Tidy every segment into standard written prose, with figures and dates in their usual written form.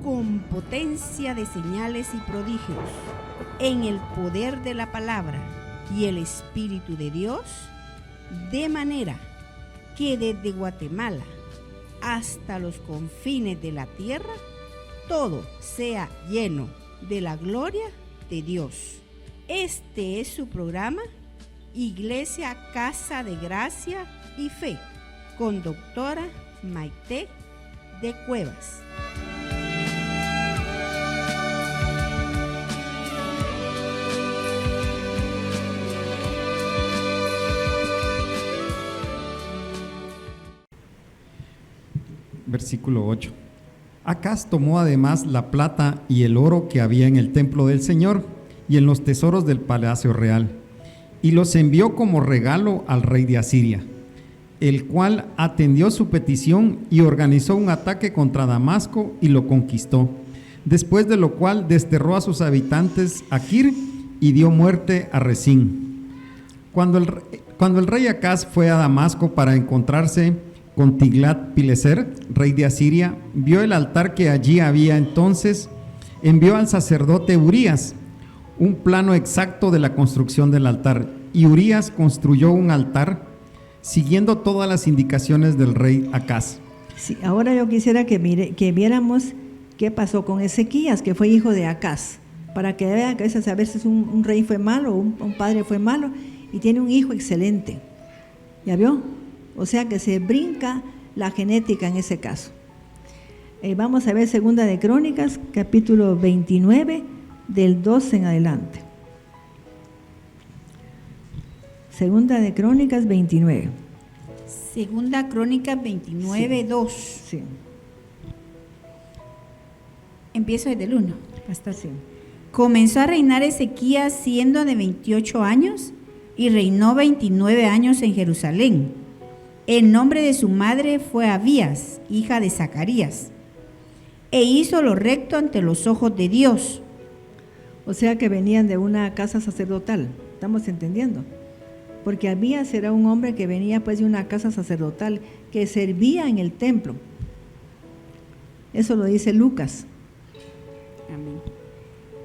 con potencia de señales y prodigios, en el poder de la palabra y el Espíritu de Dios, de manera que desde Guatemala hasta los confines de la tierra, todo sea lleno de la gloria de Dios. Este es su programa, Iglesia Casa de Gracia y Fe, con doctora Maite de Cuevas. Versículo 8. Acaz tomó además la plata y el oro que había en el templo del Señor y en los tesoros del palacio real, y los envió como regalo al rey de Asiria, el cual atendió su petición y organizó un ataque contra Damasco y lo conquistó, después de lo cual desterró a sus habitantes a Kir y dio muerte a Resín. Cuando el rey Acaz fue a Damasco para encontrarse con Tiglat-Pileser, rey de Asiria, vio el altar que allí había. Entonces envió al sacerdote Urías un plano exacto de la construcción del altar, y Urías construyó un altar siguiendo todas las indicaciones del rey Acaz. Sí, ahora yo quisiera que viéramos qué pasó con Ezequías, que fue hijo de Acaz, para que vean que a veces un rey fue malo, un padre fue malo, y tiene un hijo excelente. ¿Ya vio? O sea que se brinca la genética en ese caso. Vamos a ver Segunda de Crónicas, capítulo 29, del 12 en adelante. Segunda de Crónicas 29. Segunda Crónicas 29, sí. 2. Sí. Empiezo desde el 1. Hasta sí. Comenzó a reinar Ezequías siendo de 28 años y reinó 29 años en Jerusalén. El nombre de su madre fue Abías, hija de Zacarías, e hizo lo recto ante los ojos de Dios. O sea que venían de una casa sacerdotal, ¿estamos entendiendo? Porque Abías era un hombre que venía pues de una casa sacerdotal que servía en el templo. Eso lo dice Lucas. Amén.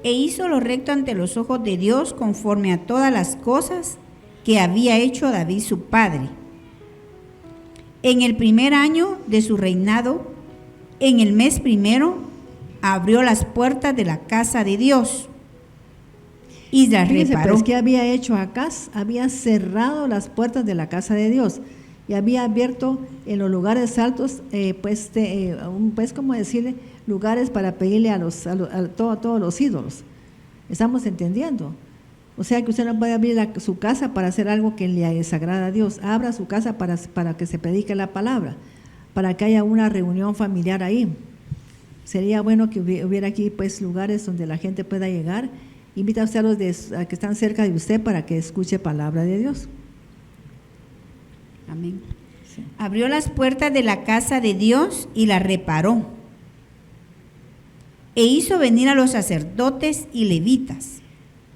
E hizo lo recto ante los ojos de Dios conforme a todas las cosas que había hecho David su padre. En el primer año de su reinado, en el mes primero, abrió las puertas de la casa de Dios y las reparó. Pues, ¿qué había hecho Acaz? Había cerrado las puertas de la casa de Dios y había abierto en los lugares altos, como decirle, lugares para pedirle a todos los ídolos. ¿Estamos entendiendo? O sea que usted no puede abrir su casa para hacer algo que le desagrada a Dios. Abra su casa para que se predique la palabra, para que haya una reunión familiar ahí. Sería bueno que hubiera aquí pues lugares donde la gente pueda llegar. Invita a usted a que están cerca de usted para que escuche palabra de Dios. Amén. Sí. Abrió las puertas de la casa de Dios y la reparó. E hizo venir a los sacerdotes y levitas.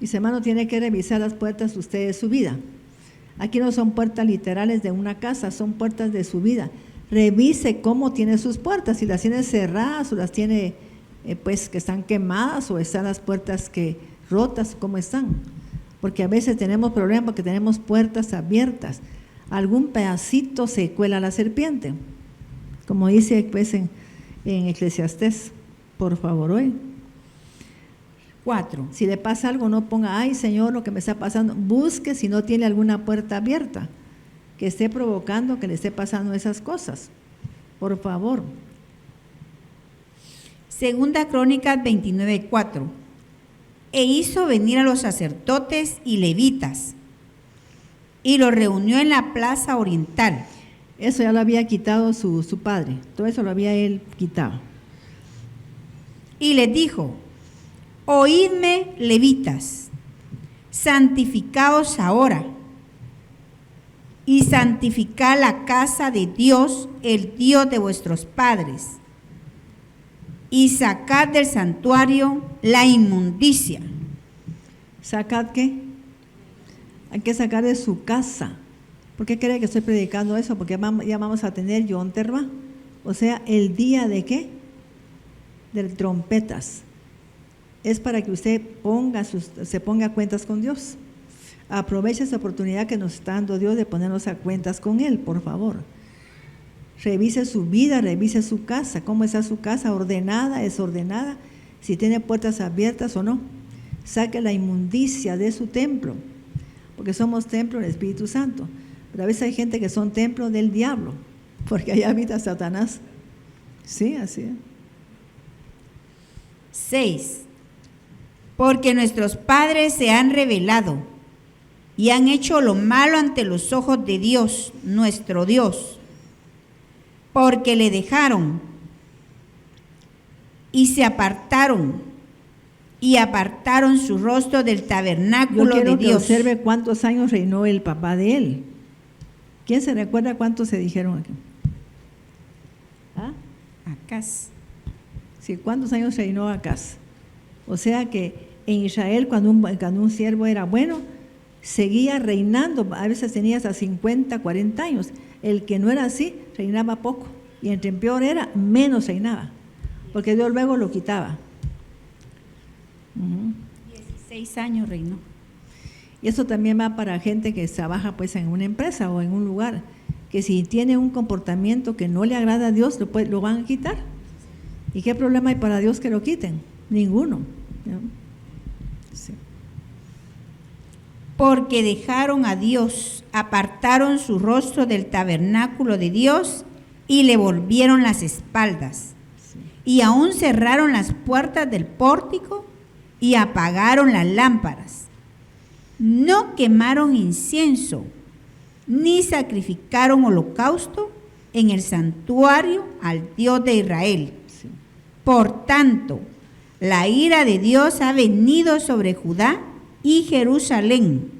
Mis hermanos, tiene que revisar las puertas usted de su vida. Aquí no son puertas literales de una casa, son puertas de su vida. Revise cómo tiene sus puertas, si las tiene cerradas o las tiene pues que están quemadas, o están las puertas que rotas, cómo están. Porque a veces tenemos problemas porque tenemos puertas abiertas. Algún pedacito se cuela la serpiente, como dice pues en Eclesiastés. Por favor, hoy. 4. Si le pasa algo, no ponga, ay Señor, lo que me está pasando. Busque si no tiene alguna puerta abierta que esté provocando que le esté pasando esas cosas. Por favor. Segunda Crónicas 29, 4. E hizo venir a los sacerdotes y levitas y los reunió en la plaza oriental. Eso ya lo había quitado su padre. Todo eso lo había él quitado. Y les dijo: oídme, levitas, santificaos ahora y santificad la casa de Dios, el Dios de vuestros padres, y sacad del santuario la inmundicia. ¿Sacad qué? Hay que sacar de su casa. ¿Por qué cree que estoy predicando eso? Porque ya vamos a tener Yom Teruah, o sea, el día de ¿qué? de trompetas. Es para que usted se ponga a cuentas con Dios. Aproveche esa oportunidad que nos está dando Dios de ponernos a cuentas con Él, por favor. Revise su vida, revise su casa. ¿Cómo está su casa? ¿Ordenada, desordenada? Si tiene puertas abiertas o no. Saque la inmundicia de su templo, porque somos templo del Espíritu Santo. Pero a veces hay gente que son templo del diablo, porque allá habita Satanás. Sí, así es. 6. Porque nuestros padres se han rebelado y han hecho lo malo ante los ojos de Dios, nuestro Dios, porque le dejaron y se apartaron y apartaron su rostro del tabernáculo Yo quiero de que Dios. observe cuántos años reinó el papá de él. ¿Quién se recuerda cuántos se dijeron aquí? ¿Ah? Acaz. Sí, ¿cuántos años reinó Acaz? O sea que en Israel cuando un siervo era bueno, seguía reinando, a veces tenía hasta 50, 40 años. El que no era así, reinaba poco. Y entre peor era, menos reinaba. Porque Dios luego lo quitaba. 16 años reinó. Y eso también va para gente que trabaja pues en una empresa o en un lugar, que si tiene un comportamiento que no le agrada a Dios, lo van a quitar. ¿Y qué problema hay para Dios que lo quiten? Ninguno. ¿No? Sí. Porque dejaron a Dios, apartaron su rostro del tabernáculo de Dios y le volvieron las espaldas. Sí. Y aún cerraron las puertas del pórtico y apagaron las lámparas. No quemaron incienso, ni sacrificaron holocausto en el santuario al Dios de Israel. Sí. Por tanto, la ira de Dios ha venido sobre Judá y Jerusalén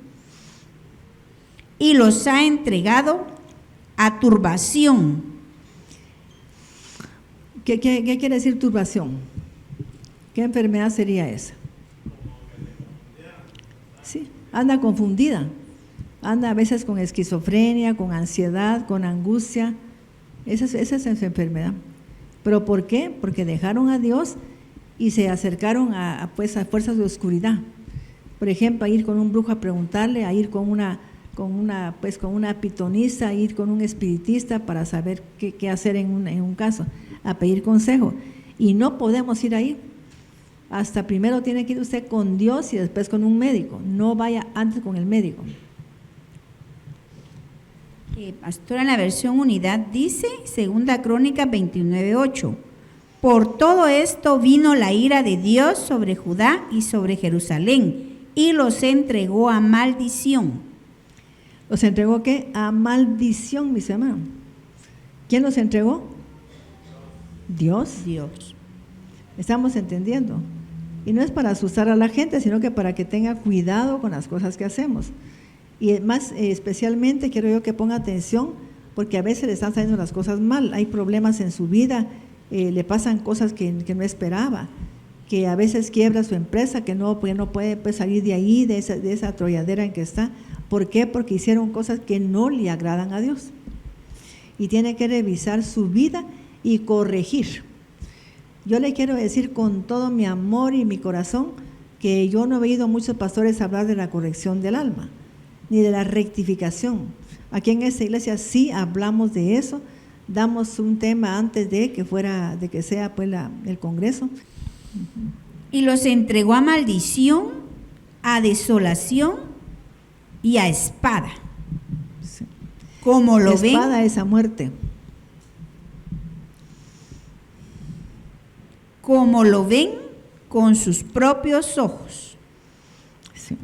y los ha entregado a turbación. ¿Qué quiere decir turbación? ¿Qué enfermedad sería esa? Sí, anda confundida, anda a veces con esquizofrenia, con ansiedad, con angustia. Esa es su enfermedad. ¿Pero por qué? Porque dejaron a Dios y se acercaron a fuerzas de oscuridad. Por ejemplo, a ir con un brujo a preguntarle, a ir con una pitonisa, a ir con un espiritista para saber qué hacer en un caso, a pedir consejo. Y no podemos ir ahí. Hasta primero tiene que ir usted con Dios y después con un médico. No vaya antes con el médico. Pastora, en la versión Unidad dice, 2 Crónicas 29:8. Por todo esto vino la ira de Dios sobre Judá y sobre Jerusalén, y los entregó a maldición. ¿Los entregó qué? A maldición, mis hermanos. ¿Quién los entregó? Dios. Dios. ¿Estamos entendiendo? Y no es para asustar a la gente, sino que para que tenga cuidado con las cosas que hacemos. Y más especialmente quiero yo que ponga atención, porque a veces le están saliendo las cosas mal. Hay problemas en su vida, le pasan cosas que no esperaba, que a veces quiebra su empresa, que no puede pues, salir de ahí, de esa atolladera en que está. ¿Por qué? Porque hicieron cosas que no le agradan a Dios. Y tiene que revisar su vida y corregir. Yo le quiero decir con todo mi amor y mi corazón que yo no he oído muchos pastores hablar de la corrección del alma, ni de la rectificación. Aquí en esta iglesia sí hablamos de eso, damos un tema antes de que sea pues el Congreso. Y los entregó a maldición, a desolación y a espada. Sí. Como lo ven, Espada es a muerte. como lo ven con sus propios ojos. Sí.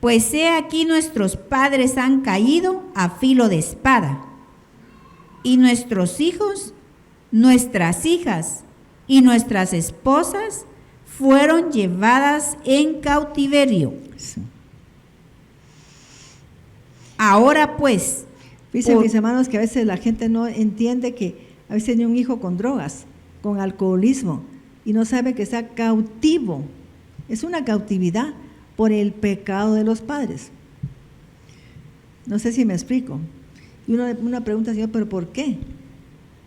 Pues he aquí nuestros padres han caído a filo de espada, y nuestros hijos, nuestras hijas y nuestras esposas fueron llevadas en cautiverio. Sí. Ahora pues, Dicen mis hermanos que a veces la gente no entiende que a veces tiene un hijo con drogas, con alcoholismo, y no sabe que está cautivo. Es una cautividad por el pecado de los padres. No sé si me explico. Y uno pregunta, Señor, ¿pero por qué?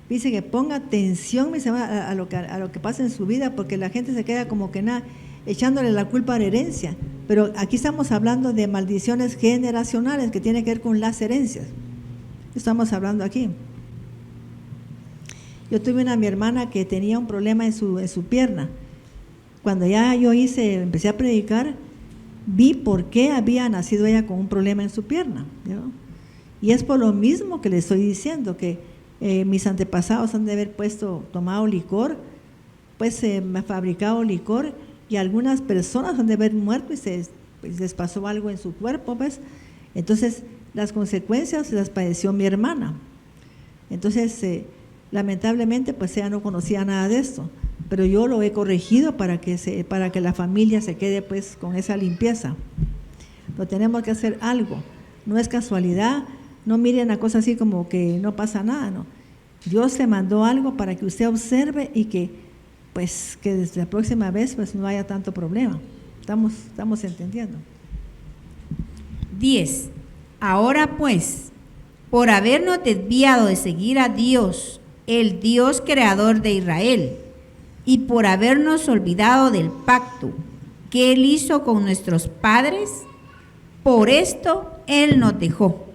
Dice que ponga atención, mis hermanos, a lo que pasa en su vida, porque la gente se queda como que nada, echándole la culpa a la herencia. Pero aquí estamos hablando de maldiciones generacionales que tienen que ver con las herencias. Estamos hablando aquí. Yo tuve mi hermana que tenía un problema en su pierna. Cuando ya yo empecé a predicar, vi por qué había nacido ella con un problema en su pierna, ¿no? Y es por lo mismo que le estoy diciendo, que mis antepasados han de haber tomado licor, pues fabricado licor, y algunas personas han de haber muerto y pues, les pasó algo en su cuerpo, pues. Entonces, las consecuencias las padeció mi hermana. Entonces, lamentablemente, pues ella no conocía nada de esto, pero yo lo he corregido para que la familia se quede pues con esa limpieza. Pero tenemos que hacer algo, no es casualidad, no miren la cosa así como que no pasa nada, no. Dios le mandó algo para que usted observe y que desde la próxima vez pues no haya tanto problema. Estamos entendiendo. 10. Ahora pues, por habernos desviado de seguir a Dios, el Dios creador de Israel, y por habernos olvidado del pacto que Él hizo con nuestros padres, por esto Él nos dejó.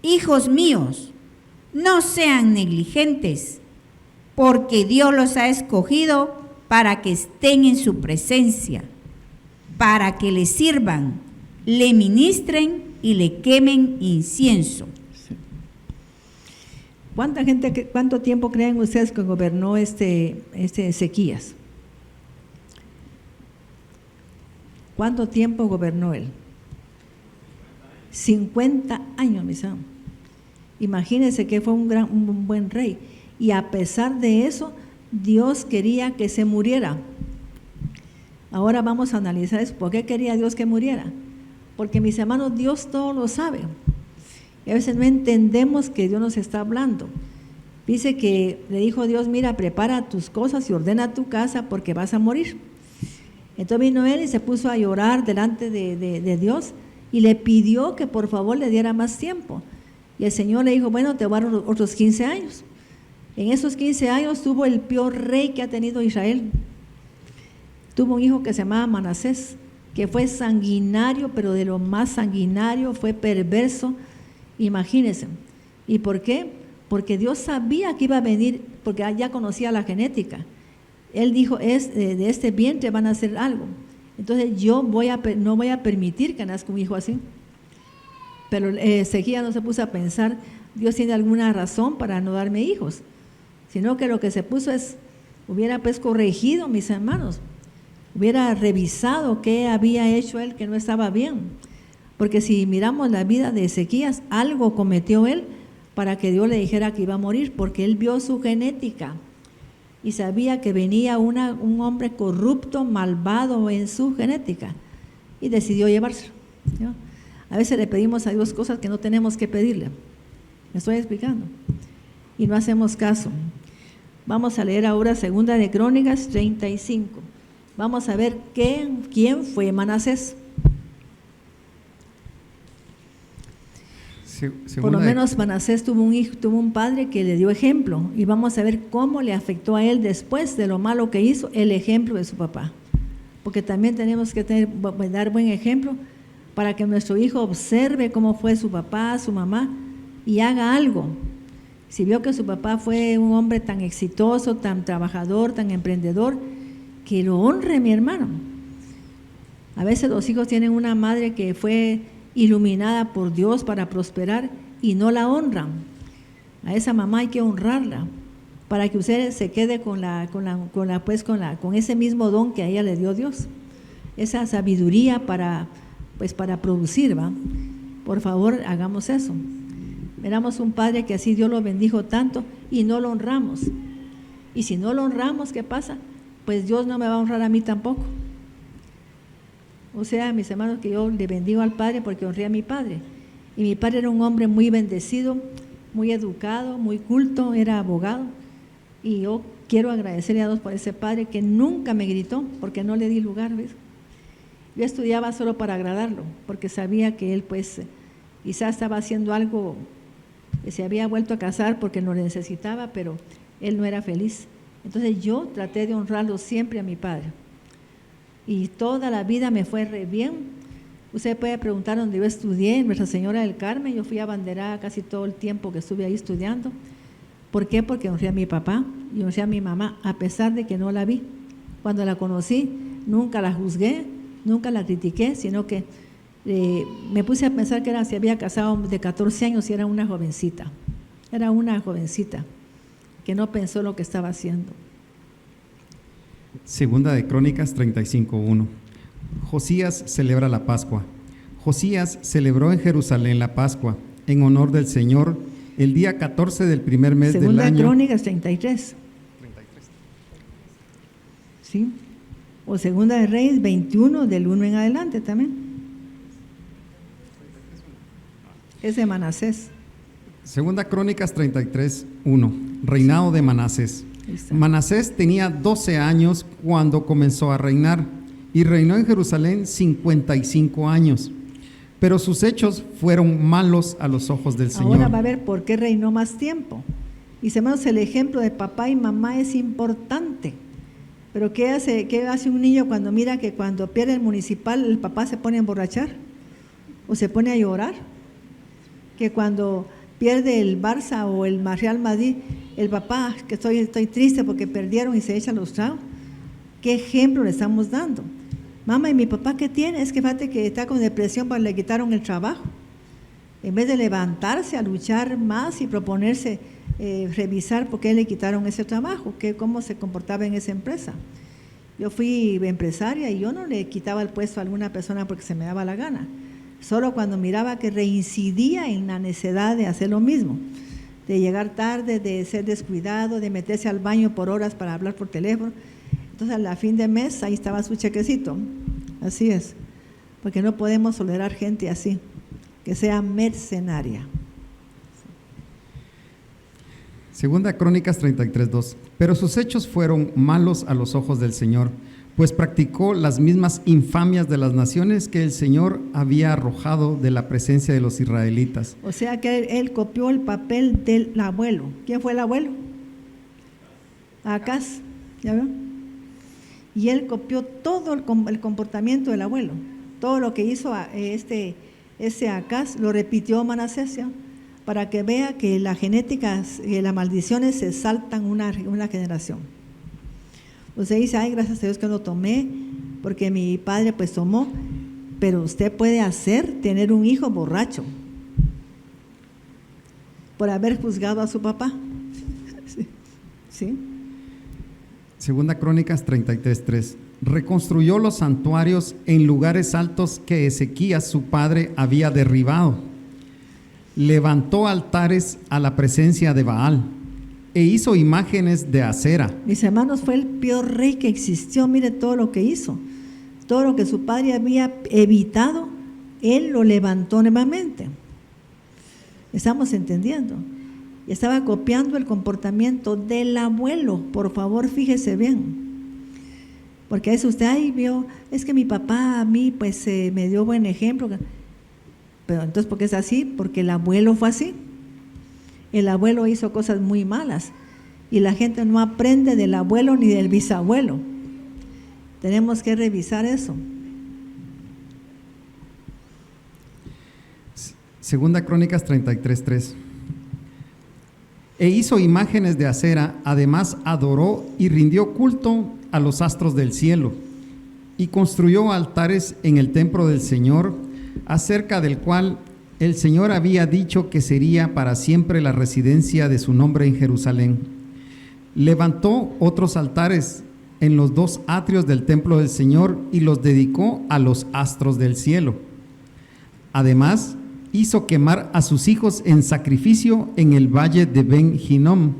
Hijos míos, no sean negligentes, porque Dios los ha escogido para que estén en su presencia, para que le sirvan, le ministren y le quemen incienso. ¿Cuánto tiempo creen ustedes que gobernó este Ezequías? ¿Cuánto tiempo gobernó él? 50 años, mis hermanos. Imagínense que fue un buen rey. Y a pesar de eso, Dios quería que se muriera. Ahora vamos a analizar eso. ¿Por qué quería Dios que muriera? Porque, mis hermanos, Dios todo lo sabe. Y a veces no entendemos que Dios nos está hablando. Dice que le dijo Dios, mira, prepara tus cosas y ordena tu casa porque vas a morir. Entonces vino él y se puso a llorar delante de Dios y le pidió que por favor le diera más tiempo. Y el Señor le dijo, bueno, te voy a dar otros 15 años. En esos 15 años tuvo el peor rey que ha tenido Israel. Tuvo un hijo que se llamaba Manasés, que fue sanguinario, pero de lo más sanguinario, fue perverso. Imagínense. ¿Y por qué? Porque Dios sabía que iba a venir, porque ya conocía la genética. Él dijo, de este vientre van a hacer algo. Entonces yo no voy a permitir que nazca un hijo así. Pero Ezequías no se puso a pensar, Dios tiene alguna razón para no darme hijos, sino que lo que se puso hubiera pues corregido, mis hermanos, hubiera revisado qué había hecho él que no estaba bien. Porque si miramos la vida de Ezequías, algo cometió él para que Dios le dijera que iba a morir, porque él vio su genética y sabía que venía un hombre corrupto, malvado en su genética, y decidió llevárselo, ¿no? A veces le pedimos a Dios cosas que no tenemos que pedirle. ¿Me estoy explicando? Y no hacemos caso. Vamos a leer ahora 2 de Crónicas 35. Vamos a ver quién fue Manasés. Por lo menos Manasés tuvo un padre que le dio ejemplo, y vamos a ver cómo le afectó a él después de lo malo que hizo el ejemplo de su papá. Porque también tenemos que dar buen ejemplo para que nuestro hijo observe cómo fue su papá, su mamá, y haga algo. Si vio que su papá fue un hombre tan exitoso, tan trabajador, tan emprendedor, que lo honre, mi hermano. A veces los hijos tienen una madre que fue iluminada por Dios para prosperar y no la honran. A esa mamá hay que honrarla para que usted se quede con ese mismo don que a ella le dio Dios, esa sabiduría para producir, ¿va? Por favor, hagamos eso. Miramos un padre que así Dios lo bendijo tanto y no lo honramos. Y si no lo honramos, ¿qué pasa? Pues Dios no me va a honrar a mí tampoco. O sea, mis hermanos, que yo le bendigo al Padre porque honré a mi padre. Y mi padre era un hombre muy bendecido, muy educado, muy culto, era abogado. Y yo quiero agradecerle a Dios por ese padre que nunca me gritó porque no le di lugar, ¿ves? Yo estudiaba solo para agradarlo, porque sabía que él pues quizás estaba haciendo algo se había vuelto a casar porque lo necesitaba, pero él no era feliz. Entonces yo traté de honrarlo siempre a mi padre. Y toda la vida me fue re bien. Usted puede preguntar dónde yo estudié, en Nuestra Señora del Carmen. Yo fui abanderada casi todo el tiempo que estuve ahí estudiando. ¿Por qué? Porque honré a mi papá y honré a mi mamá, a pesar de que no la vi. Cuando la conocí, nunca la juzgué, nunca la critiqué, sino que me puse a pensar que se había casado de 14 años y era una jovencita. Era una jovencita que no pensó lo que estaba haciendo. Segunda de Crónicas 35:1. Josías celebra la Pascua. Josías celebró en Jerusalén la Pascua en honor del Señor el día 14 del primer mes del Segunda año. de Crónicas 33. ¿Sí? O Segunda de Reyes 21, del 1 en adelante también. Es de Manasés. Segunda Crónicas 33:1. Reinado de Manasés. Manasés tenía 12 años cuando comenzó a reinar y reinó en Jerusalén 55 años. Pero sus hechos fueron malos a los ojos del Señor. Ahora va a ver por qué reinó más tiempo. Y hermanos, el ejemplo de papá y mamá es importante. Pero ¿qué hace un niño cuando mira que cuando pierde el municipal el papá se pone a emborrachar? ¿O se pone a llorar? Que cuando pierde el Barça o el Real Madrid, el papá, que estoy triste porque perdieron y se echan los tragos. ¿Qué ejemplo le estamos dando? Mamá, ¿y mi papá qué tiene? Es que fíjate que está con depresión porque le quitaron el trabajo. En vez de levantarse a luchar más y proponerse revisar por qué le quitaron ese trabajo, cómo se comportaba en esa empresa. Yo fui empresaria y yo no le quitaba el puesto a alguna persona porque se me daba la gana. Solo cuando miraba que reincidía en la necesidad de hacer lo mismo, de llegar tarde, de ser descuidado, de meterse al baño por horas para hablar por teléfono. Entonces, a fin de mes, ahí estaba su chequecito. Así es, porque no podemos tolerar gente así, que sea mercenaria. Segunda Crónicas 33:2. Pero sus hechos fueron malos a los ojos del Señor, pues practicó las mismas infamias de las naciones que el Señor había arrojado de la presencia de los israelitas. O sea que él copió el papel del abuelo. ¿Quién fue el abuelo? Acaz, ¿ya veo? Y él copió todo el comportamiento del abuelo. Todo lo que hizo ese Acaz lo repitió Manasés, ¿ya? Para que vea que las genéticas y las maldiciones se saltan una generación. Usted dice, ay, gracias a Dios que lo tomé, porque mi padre pues tomó, pero usted puede tener un hijo borracho por haber juzgado a su papá. ¿Sí? Segunda Crónicas 33:3. Reconstruyó los santuarios en lugares altos que Ezequías su padre había derribado. Levantó altares a la presencia de Baal e hizo imágenes de acera. Mis hermanos, fue el peor rey que existió. Mire todo lo que hizo, todo lo que su padre había evitado, él lo levantó nuevamente. Estamos entendiendo. Y estaba copiando el comportamiento del abuelo. Por favor, fíjese bien, porque a eso usted ahí vio, es que mi papá a mí pues me dio buen ejemplo. Pero entonces, ¿por qué es así? Porque el abuelo fue así. El abuelo hizo cosas muy malas y la gente no aprende del abuelo ni del bisabuelo. Tenemos que revisar eso. Segunda Crónicas 33:3. E hizo imágenes de acera, además adoró y rindió culto a los astros del cielo, y construyó altares en el templo del Señor, acerca del cual el Señor había dicho que sería para siempre la residencia de su nombre en Jerusalén. Levantó otros altares en los 2 atrios del templo del Señor y los dedicó a los astros del cielo. Además, hizo quemar a sus hijos en sacrificio en el valle de Ben Hinnom.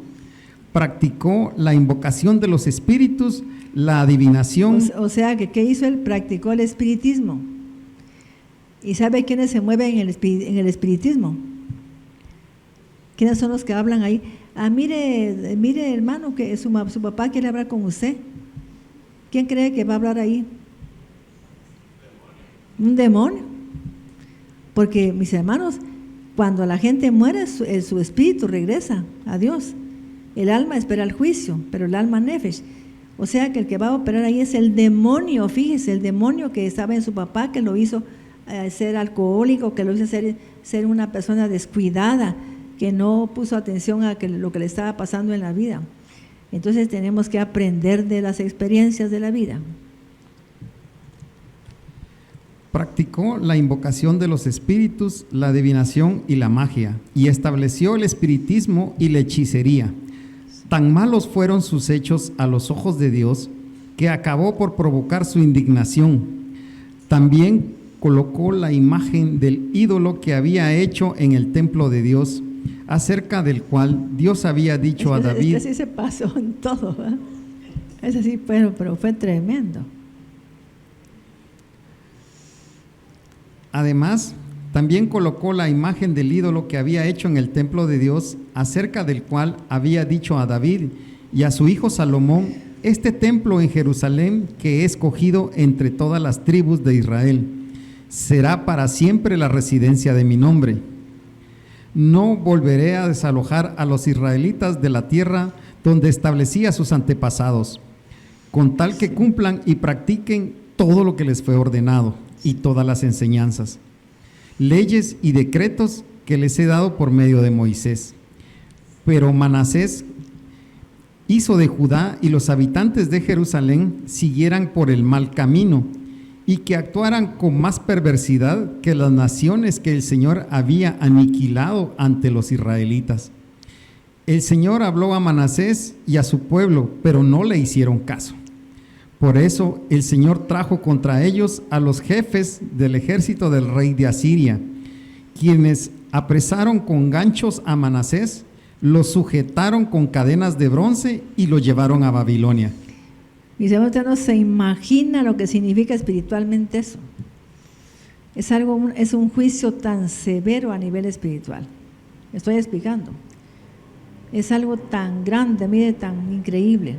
Practicó la invocación de los espíritus, la adivinación. O sea, que ¿qué hizo él? Practicó el espiritismo. ¿Y sabe quiénes se mueven en el espiritismo? ¿Quiénes son los que hablan ahí? Mire hermano, que su papá quiere hablar con usted. ¿Quién cree que va a hablar ahí? ¿Un demonio? Porque mis hermanos, cuando la gente muere, su espíritu regresa a Dios. El alma espera el juicio, pero el alma nefesh. O sea que el que va a operar ahí es el demonio, fíjese, el demonio que estaba en su papá, que lo hizo ser alcohólico, que lo hizo ser una persona descuidada, que no puso atención a lo que le estaba pasando en la vida. Entonces tenemos que aprender de las experiencias de la vida. Practicó la invocación de los espíritus, la adivinación y la magia, y estableció el espiritismo y la hechicería. Tan malos fueron sus hechos a los ojos de Dios, que acabó por provocar su indignación. También colocó la imagen del ídolo que había hecho en el templo de Dios, acerca del cual Dios había dicho a David. Es que sí se pasó en todo, ¿verdad? Es así, pero fue tremendo. Además, también colocó la imagen del ídolo que había hecho en el templo de Dios, acerca del cual había dicho a David y a su hijo Salomón: este templo en Jerusalén, que he escogido entre todas las tribus de Israel, será para siempre la residencia de mi nombre. No volveré a desalojar a los israelitas de la tierra donde establecí a sus antepasados, con tal que cumplan y practiquen todo lo que les fue ordenado y todas las enseñanzas, leyes y decretos que les he dado por medio de Moisés. Pero Manasés hizo de Judá y los habitantes de Jerusalén siguieran por el mal camino y que actuaran con más perversidad que las naciones que el Señor había aniquilado ante los israelitas. El Señor habló a Manasés y a su pueblo, pero no le hicieron caso. Por eso el Señor trajo contra ellos a los jefes del ejército del rey de Asiria, quienes apresaron con ganchos a Manasés, lo sujetaron con cadenas de bronce y lo llevaron a Babilonia. Mis hermanos, usted no se imagina lo que significa espiritualmente eso. Es un juicio tan severo a nivel espiritual. Estoy explicando. Es algo tan grande, mire, tan increíble.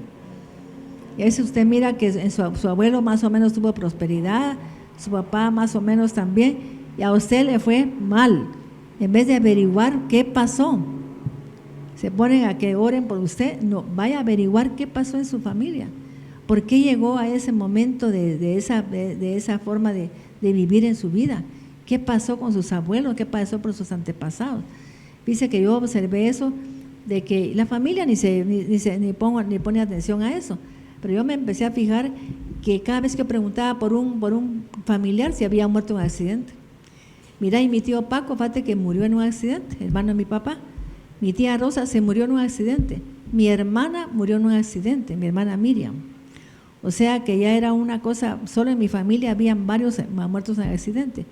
Y a veces usted mira que en su abuelo más o menos tuvo prosperidad, su papá más o menos también, y a usted le fue mal. En vez de averiguar qué pasó, se ponen a que oren por usted. No, vaya a averiguar qué pasó en su familia. ¿Por qué llegó a ese momento de esa forma de vivir en su vida? ¿Qué pasó con sus abuelos? ¿Qué pasó por sus antepasados? Dice que yo observé eso, de que la familia ni pone atención a eso. Pero yo me empecé a fijar que cada vez que preguntaba por un familiar si había muerto en un accidente. Mira, y mi tío Paco, fíjate que murió en un accidente, hermano de mi papá. Mi tía Rosa se murió en un accidente. Mi hermana murió en un accidente, mi hermana Miriam. O sea que ya era una cosa, solo en mi familia habían varios muertos en accidente.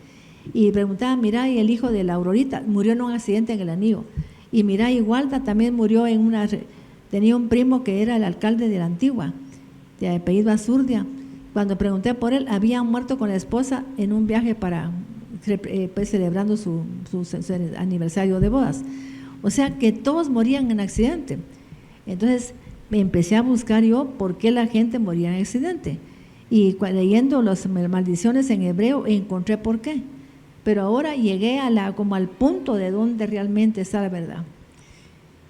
Y preguntaba, mira, y el hijo de la Aurorita murió en un accidente en el Anillo. Y mira, y Walda también murió tenía un primo que era el alcalde de la Antigua, de apellido Azurdia. Cuando pregunté por él, había muerto con la esposa en un viaje pues celebrando su aniversario de bodas. O sea que todos morían en accidente. Entonces me empecé a buscar yo por qué la gente moría en accidente. Y leyendo las maldiciones en hebreo encontré por qué. Pero ahora llegué como al punto de donde realmente está la verdad.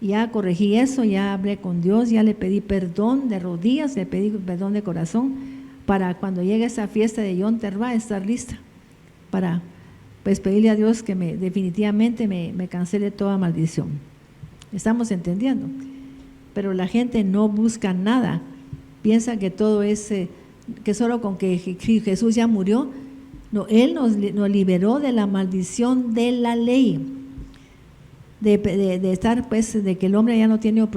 Ya corregí eso, ya hablé con Dios, ya le pedí perdón de rodillas, le pedí perdón de corazón, para cuando llegue esa fiesta de Yom Teruah estar lista, para pues pedirle a Dios que definitivamente me cancele toda maldición. ¿Estamos entendiendo? Pero la gente no busca nada, piensa que todo es, que solo con que Jesús ya murió. No, Él nos liberó de la maldición de la ley. De estar, pues, de que el hombre ya no tiene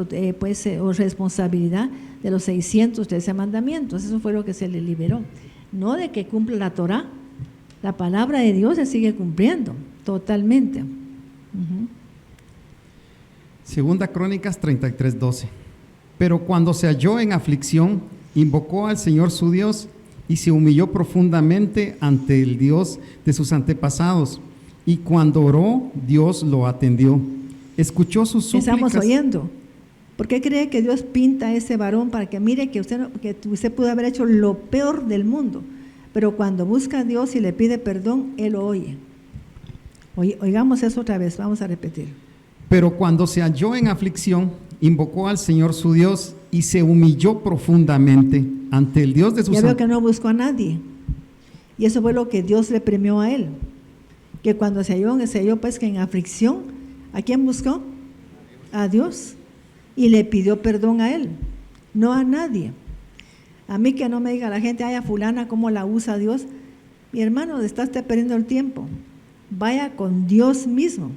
responsabilidad de los 613 mandamientos. Eso fue lo que se le liberó. No de que cumpla la Torah. La palabra de Dios se sigue cumpliendo totalmente. Segunda Crónicas 33:12. Pero cuando se halló en aflicción, invocó al Señor su Dios y se humilló profundamente ante el Dios de sus antepasados. Y cuando oró, Dios lo atendió. Escuchó sus súplicas. Estamos oyendo. ¿Por qué cree que Dios pinta a ese varón para que mire que usted pudo haber hecho lo peor del mundo? Pero cuando busca a Dios y le pide perdón, Él lo oye. Oigamos eso otra vez, vamos a repetir. Pero cuando se halló en aflicción, invocó al Señor su Dios y se humilló profundamente ante el Dios de sus Ya veo que no buscó a nadie. Y eso fue lo que Dios le premió a él. Que cuando se halló pues que en aflicción, ¿a quién buscó? A Dios. Y le pidió perdón a él, no a nadie. A mí que no me diga la gente, ay, a fulana, ¿cómo la usa Dios? Mi hermano, estás perdiendo el tiempo. Vaya con Dios mismo.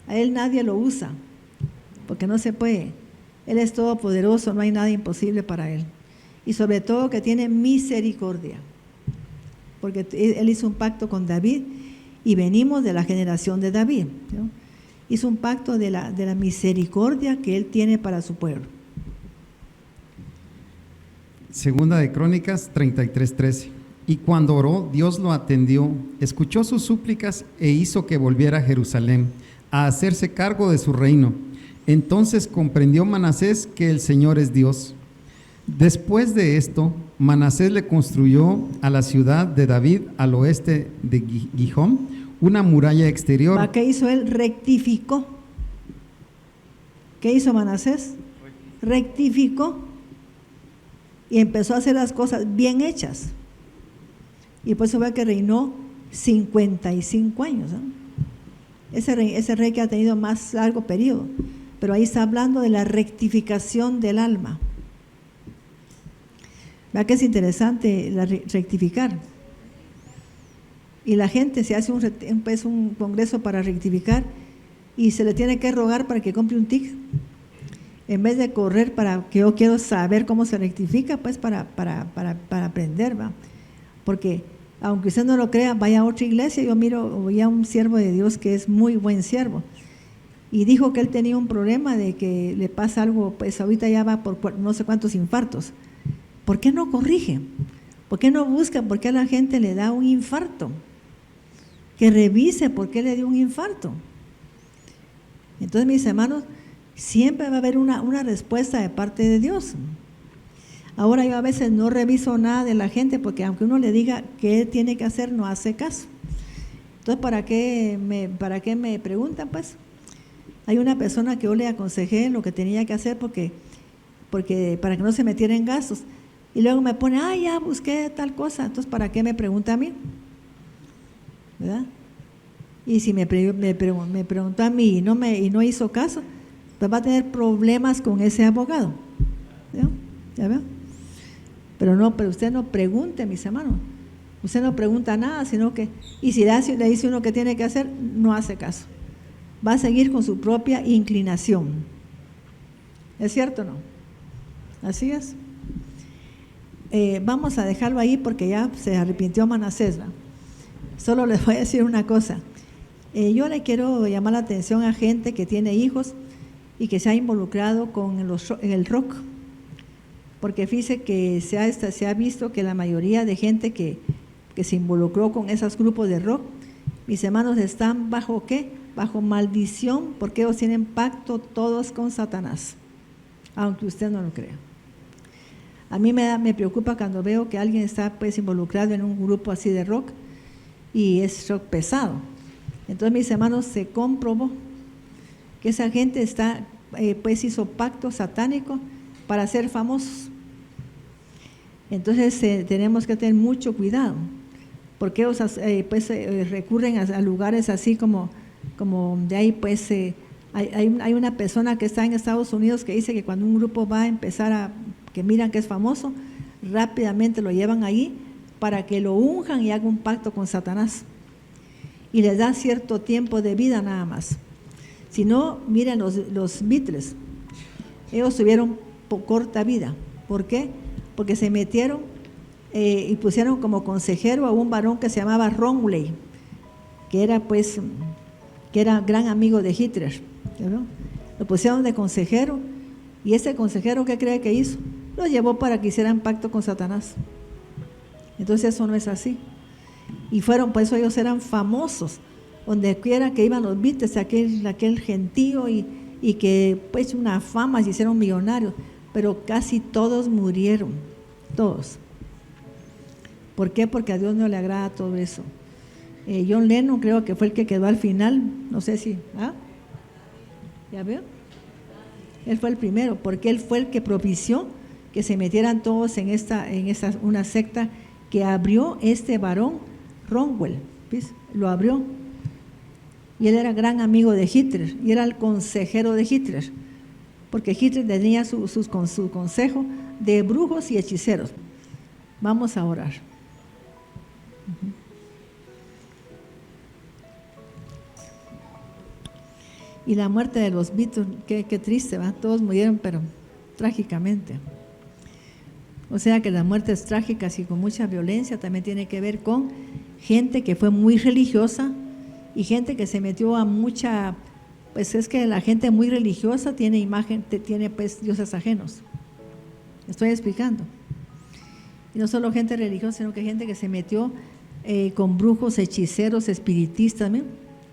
A él nadie lo usa, porque no se puede. Él es todopoderoso, no hay nada imposible para él. Y sobre todo que tiene misericordia, porque él hizo un pacto con David y venimos de la generación de David, ¿no? Hizo un pacto de la misericordia que él tiene para su pueblo. Segunda de Crónicas 33:13. Y cuando oró, Dios lo atendió, escuchó sus súplicas e hizo que volviera a Jerusalén a hacerse cargo de su reino. Entonces comprendió Manasés que el Señor es Dios. Después de esto, Manasés le construyó a la ciudad de David al oeste de Gijón una muralla exterior. ¿Qué hizo él? Rectificó. ¿Qué hizo Manasés? Rectificó y empezó a hacer las cosas bien hechas. Y por eso ve que reinó 55 años, ¿no? Ese rey que ha tenido más largo periodo, pero ahí está hablando de la rectificación del alma. ¿Verdad que es interesante rectificar? Y la gente se hace un congreso para rectificar y se le tiene que rogar para que compre un tic, en vez de correr para que yo quiero saber cómo se rectifica, pues para aprender, ¿va? Porque aunque usted no lo crea, vaya a otra iglesia. Yo oí a un siervo de Dios que es muy buen siervo y dijo que él tenía un problema de que le pasa algo, pues ahorita ya va por no sé cuántos infartos. ¿Por qué no corrige? ¿Por qué no busca? ¿Por qué a la gente le da un infarto? Que revise por qué le dio un infarto. Entonces, mis hermanos, siempre va a haber una respuesta de parte de Dios. Ahora yo a veces no reviso nada de la gente porque aunque uno le diga qué tiene que hacer, no hace caso. Entonces, ¿para qué me preguntan? Pues hay una persona que yo le aconsejé lo que tenía que hacer porque para que no se metiera en gastos. Y luego me pone, ya busqué tal cosa. Entonces, ¿para qué me pregunta a mí? ¿Verdad? Y si me preguntó a mí y no hizo caso, pues va a tener problemas con ese abogado. ¿Ya veo? Pero usted no pregunte, mis hermanos. Usted no pregunta nada, sino que, y si le dice uno que tiene que hacer, no hace caso. Va a seguir con su propia inclinación. ¿Es cierto o no? Así es. Vamos a dejarlo ahí porque ya se arrepintió Manasés, ¿va? Solo les voy a decir una cosa. Yo le quiero llamar la atención a gente que tiene hijos y que se ha involucrado con el rock. Porque fíjese que se ha visto que la mayoría de gente que se involucró con esos grupos de rock, mis hermanos, están bajo ¿qué? Bajo maldición, porque ellos tienen pacto todos con Satanás, aunque usted no lo crea. A mí me preocupa cuando veo que alguien está pues involucrado en un grupo así de rock y es rock pesado. Entonces, mis hermanos, se comprobó que esa gente pues hizo pacto satánico para ser famosos. Entonces tenemos que tener mucho cuidado, porque ellos recurren a lugares así como de ahí pues hay una persona que está en Estados Unidos que dice que cuando un grupo va a empezar que miran que es famoso, rápidamente lo llevan ahí para que lo unjan y haga un pacto con Satanás y les da cierto tiempo de vida nada más. Si no, miren los Beatles, ellos tuvieron corta vida. ¿Por qué? Porque se metieron y pusieron como consejero a un varón que se llamaba Romley, que era gran amigo de Hitler, ¿no? Lo pusieron de consejero y ese consejero, ¿qué cree que hizo? Lo llevó para que hicieran pacto con Satanás. Entonces eso no es así. Y por eso ellos eran famosos, donde quiera que iban los Beatles, aquel gentío y que pues una fama, se hicieron millonarios, pero casi todos murieron, todos. ¿Por qué? Porque a Dios no le agrada todo eso. John Lennon creo que fue el que quedó al final, no sé si, ¿ya veo? Él fue el primero, porque él fue el que propició que se metieran todos en una secta que abrió este varón, Ronwell, ¿ves? Lo abrió. Y él era gran amigo de Hitler, y era el consejero de Hitler, porque Hitler tenía su consejo de brujos y hechiceros. Vamos a orar. Y la muerte de los Beatles, qué triste, ¿va? Todos murieron, pero trágicamente. O sea que las muertes trágicas y con mucha violencia también tiene que ver con gente que fue muy religiosa y gente que se metió a mucha, pues es que la gente muy religiosa tiene tiene pues dioses ajenos. Estoy explicando. Y no solo gente religiosa, sino que gente que se metió con brujos, hechiceros, espiritistas, ¿no?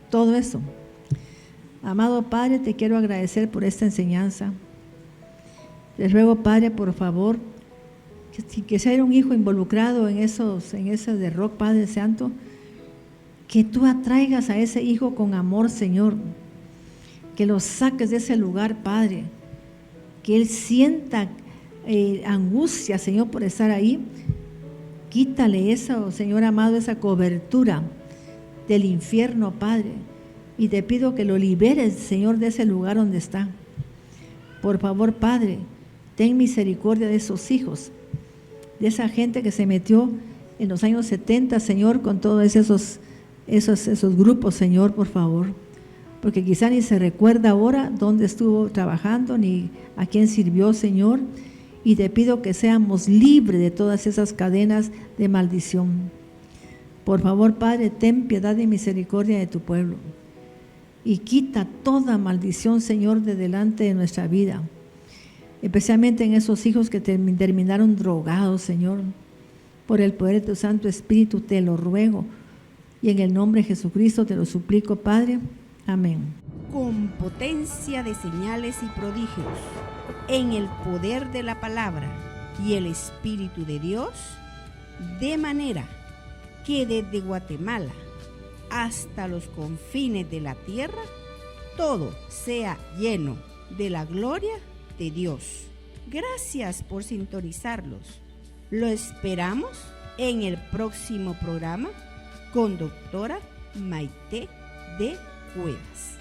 Todo eso. Amado Padre, te quiero agradecer por esta enseñanza. Les ruego, Padre, por favor, que si hay un hijo involucrado en eso de rock, Padre Santo, que tú atraigas a ese hijo con amor, Señor, que lo saques de ese lugar, Padre, que él sienta angustia, Señor, por estar ahí. Quítale eso, Señor amado, esa cobertura del infierno, Padre, y te pido que lo liberes, Señor, de ese lugar donde está. Por favor, Padre, ten misericordia de esos hijos, de esa gente que se metió en los años 70, Señor, con todos esos grupos, Señor, por favor, porque quizá ni se recuerda ahora dónde estuvo trabajando ni a quién sirvió, Señor, y te pido que seamos libres de todas esas cadenas de maldición. Por favor, Padre, ten piedad y misericordia de tu pueblo y quita toda maldición, Señor, de delante de nuestra vida, especialmente en esos hijos que terminaron drogados, Señor. Por el poder de tu Santo Espíritu te lo ruego y en el nombre de Jesucristo te lo suplico, Padre. Amén. Con potencia de señales y prodigios, en el poder de la palabra y el Espíritu de Dios, de manera que desde Guatemala hasta los confines de la tierra, todo sea lleno de la gloria de Dios. Gracias por sintonizarlos. Lo esperamos en el próximo programa con doctora Maite de Cuevas.